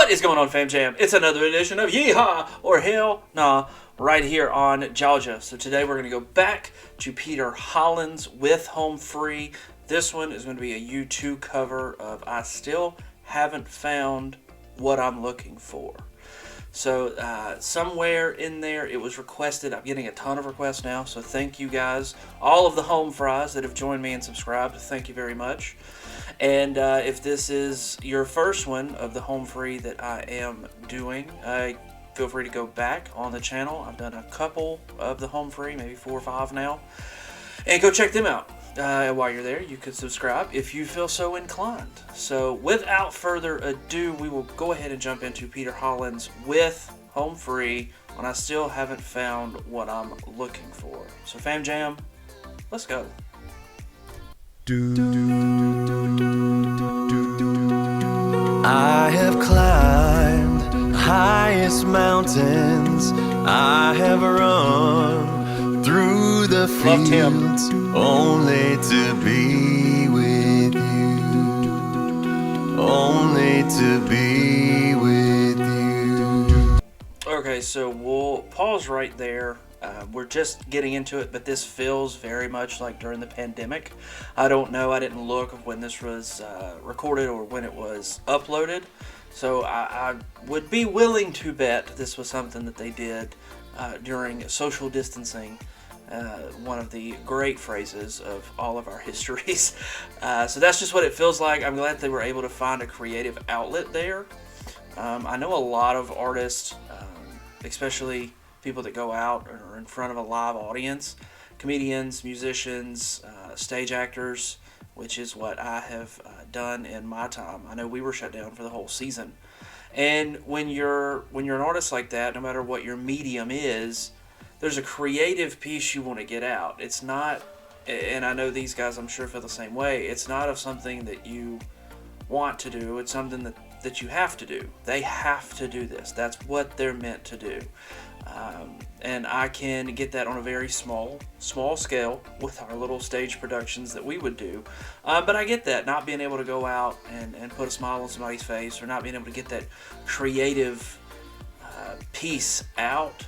What is going on, Fam Jam? It's another edition of Yeehaw or Hellnaw right here on Georgia. So today we're going to go back to Peter Hollens with Home Free. This one is going to be a U2 cover of I Still Haven't Found What I'm Looking For. So somewhere in there it was requested. I'm getting a ton of requests now, so thank you guys. All of the home fries that have joined me and subscribed, thank you very much. And if this is your first one of the home free that I am doing, feel free to go back on the channel. I've done a couple of the home free, maybe 4 or 5 now, and go check them out. While you're there, you could subscribe if you feel so inclined. So without further ado, we will go ahead and jump into Peter Hollens with Home Free when I still haven't found what I'm looking for. So Fam Jam, let's go. I have climbed highest mountains, I have run through the fields only to be with you, only to be with you. Okay, so we'll pause right there. We're just getting into it, but this feels very much like during the pandemic. I don't know, I didn't look when this was recorded or when it was uploaded, so I would be willing to bet this was something that they did during social distancing, one of the great phrases of all of our histories. So that's just what it feels like. I'm glad they were able to find a creative outlet there. I know a lot of artists, especially people that go out or are in front of a live audience, comedians, musicians, stage actors, which is what I have done in my time. I know we were shut down for the whole season. And when you're an artist like that, no matter what your medium is, there's a creative piece you want to get out. It's not, and I know these guys I'm sure feel the same way, it's not of something that you want to do, it's something that you have to do. They have to do this. That's what they're meant to do. And I can get that on a very small scale with our little stage productions that we would do. But I get that, not being able to go out and put a smile on somebody's face, or not being able to get that creative piece out.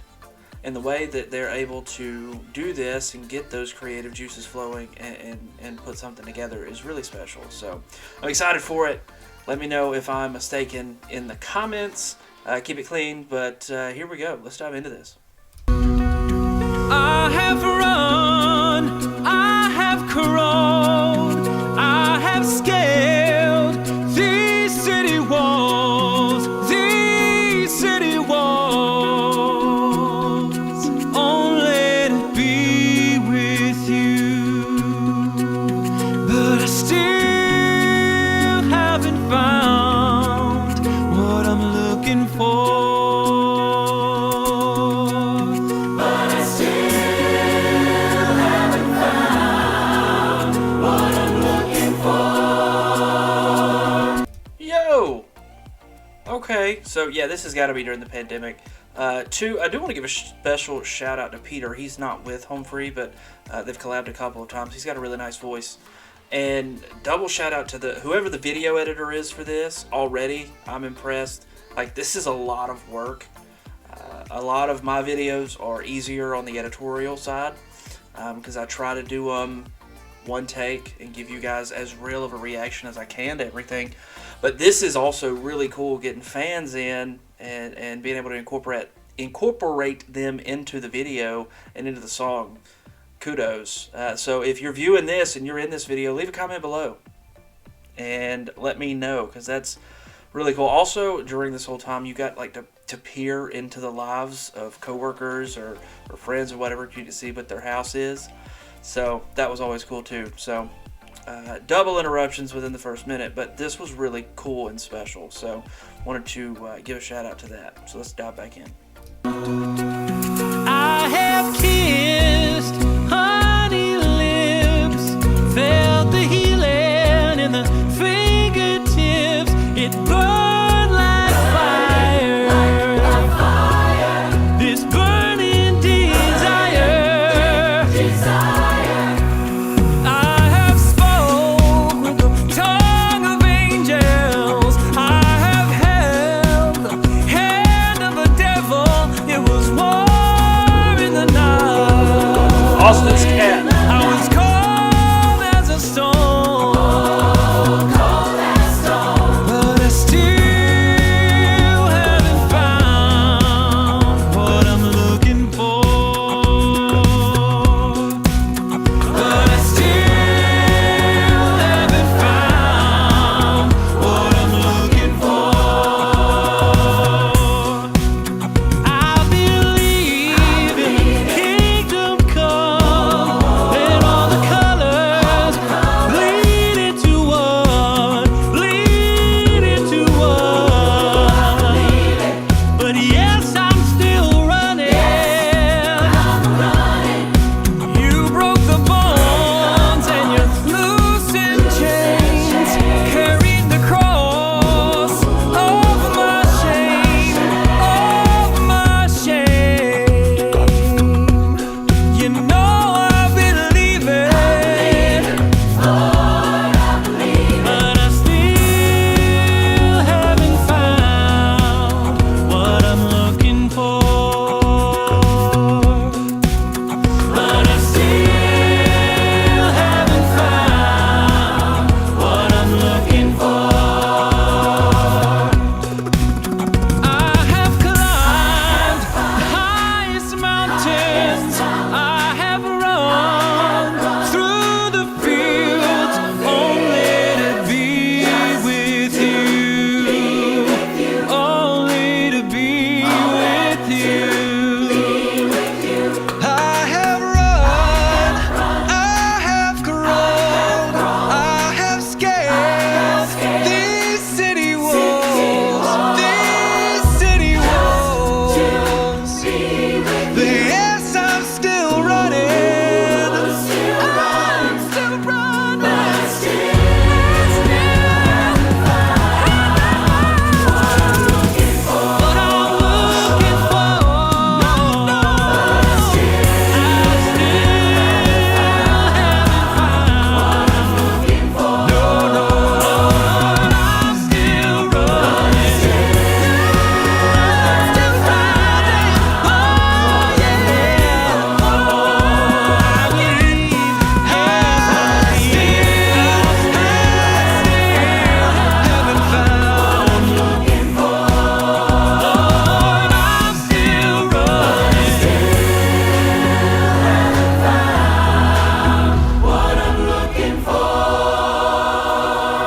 And the way that they're able to do this and get those creative juices flowing and put something together is really special. So I'm excited for it. Let me know if I'm mistaken in the comments. Keep it clean, but here we go. Let's dive into this. I have run, I have crawled, I have scaled these city walls, only to be with you, but I still haven't found what I'm looking for. Okay, so yeah, this has got to be during the pandemic. 2, I do want to give a special shout out to Peter. He's not with Home Free, but they've collabed a couple of times. He's got a really nice voice. And double shout out to whoever the video editor is for this. Already, I'm impressed. Like, this is a lot of work. A lot of my videos are easier on the editorial side because I try to do them one take and give you guys as real of a reaction as I can to everything. But this is also really cool, getting fans in and being able to incorporate them into the video and into the song. Kudos. So if you're viewing this and you're in this video, leave a comment below and let me know, because that's really cool. Also, during this whole time, you got like to peer into the lives of coworkers or friends or whatever you can see what their house is. So that was always cool too. So double interruptions within the first minute, but this was really cool and special. So wanted to give a shout out to that. So let's dive back in. I have kissed honey lips, felt the healing in the fingertips. It burned like fire. This burning desire. I have spoke with the tongue of angels. I have held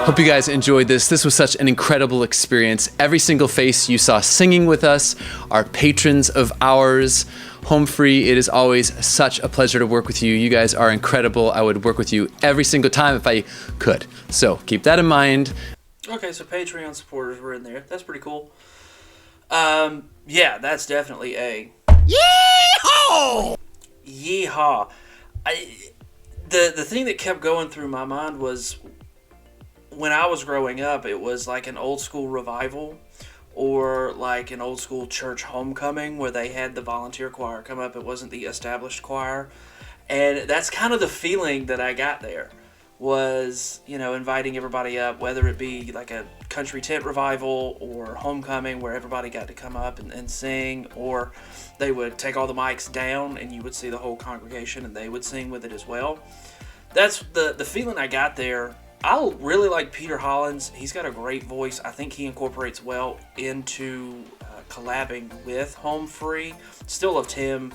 Hope you guys enjoyed this. This was such an incredible experience. Every single face you saw singing with us are patrons of ours. Home Free, it is always such a pleasure to work with you. You guys are incredible. I would work with you every single time if I could. So keep that in mind. Okay, so Patreon supporters were in there. That's pretty cool. Yeah, that's definitely a Yeehaw! Yeehaw. The thing that kept going through my mind was when I was growing up, it was like an old school revival or like an old school church homecoming where they had the volunteer choir come up. It wasn't the established choir. And that's kind of the feeling that I got there was, you know, inviting everybody up, whether it be like a country tent revival or homecoming where everybody got to come up and sing, or they would take all the mics down and you would see the whole congregation and they would sing with it as well. That's the feeling I got there. I really like Peter Hollens. He's got a great voice. I think he incorporates well into collabing with Home Free. Still love Tim.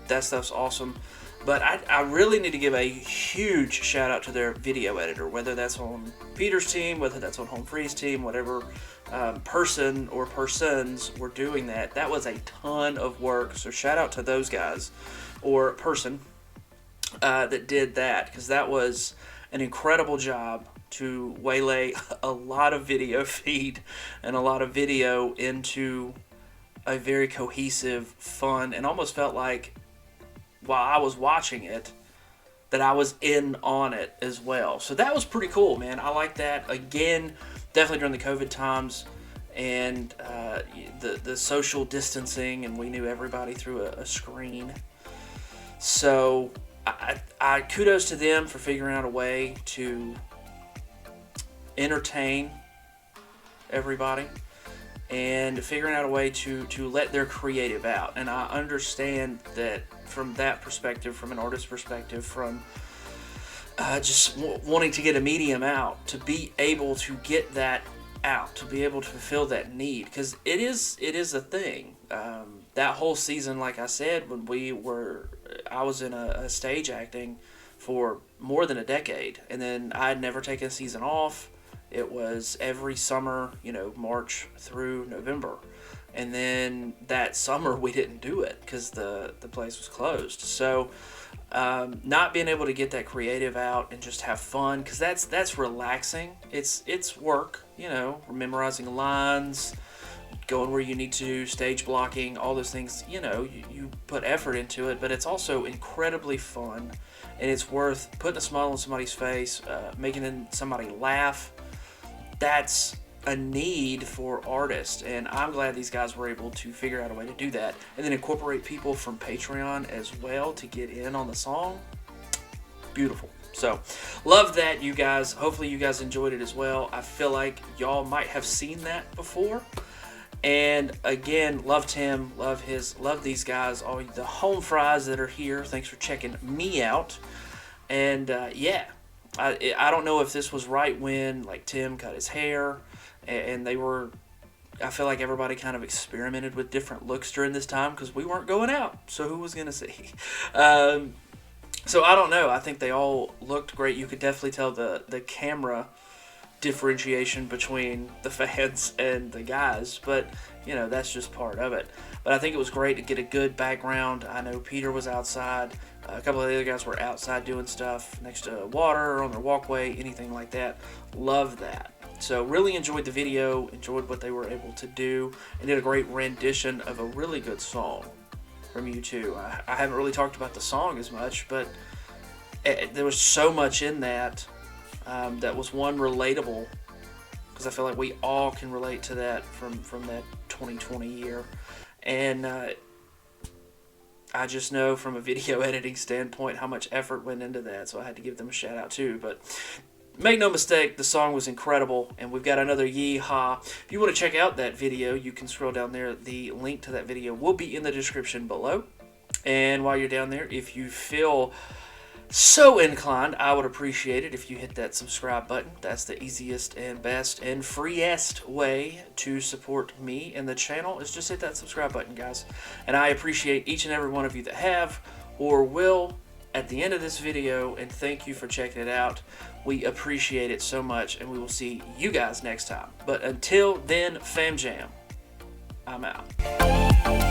That stuff's awesome. But I really need to give a huge shout out to their video editor, whether that's on Peter's team, whether that's on Home Free's team, whatever person or persons were doing that. That was a ton of work. So shout out to those guys or person that did that, because that was an incredible job to waylay a lot of video feed and a lot of video into a very cohesive, fun, and almost felt like while I was watching it that I was in on it as well. So that was pretty cool, man. I like that. Again, definitely during the COVID times and the social distancing, and we knew everybody through a screen. So I kudos to them for figuring out a way to entertain everybody and figuring out a way to let their creative out. And I understand that from that perspective, from an artist's perspective, from just wanting to get a medium out, to be able to get that out, to be able to fulfill that need, because it is a thing. That whole season, like I said, I was in a stage acting for more than a decade, and then I had never taken a season off. It was every summer, March through November. And then that summer we didn't do it because the place was closed. So not being able to get that creative out and just have fun, because that's relaxing. It's work, memorizing lines, going where you need to, stage blocking, all those things. You put effort into it, but it's also incredibly fun, and it's worth putting a smile on somebody's face, making somebody laugh. That's a need for artists, and I'm glad these guys were able to figure out a way to do that, and then incorporate people from Patreon as well to get in on the song. Beautiful. So love that, you guys. Hopefully you guys enjoyed it as well. I feel like y'all might have seen that before. And again, love Tim, love these guys, all the home fries that are here. Thanks for checking me out. And I don't know if this was right when like Tim cut his hair, and I feel like everybody kind of experimented with different looks during this time because we weren't going out, so who was going to see? So I don't know. I think they all looked great. You could definitely tell the camera differentiation between the fans and the guys, but that's just part of it. But I think it was great to get a good background. I know Peter was outside. A couple of the other guys were outside doing stuff next to water or on their walkway, anything like that. Love that. So really enjoyed the video, enjoyed what they were able to do, and did a great rendition of a really good song from U2. I haven't really talked about the song as much, but there was so much in that that was relatable, because I feel like we all can relate to that from that 2020 year. And I just know from a video editing standpoint how much effort went into that, so I had to give them a shout out too. But make no mistake, the song was incredible, and we've got another Yeehaw. If you want to check out that video, you can scroll down there. The link to that video will be in the description below. And while you're down there, if you feel so inclined, I would appreciate it if you hit that subscribe button. That's the easiest and best and freest way to support me and the channel, is just hit that subscribe button, guys. And I appreciate each and every one of you that have or will at the end of this video, and thank you for checking it out. We appreciate it so much, and we will see you guys next time. But until then, Fam Jam, I'm out.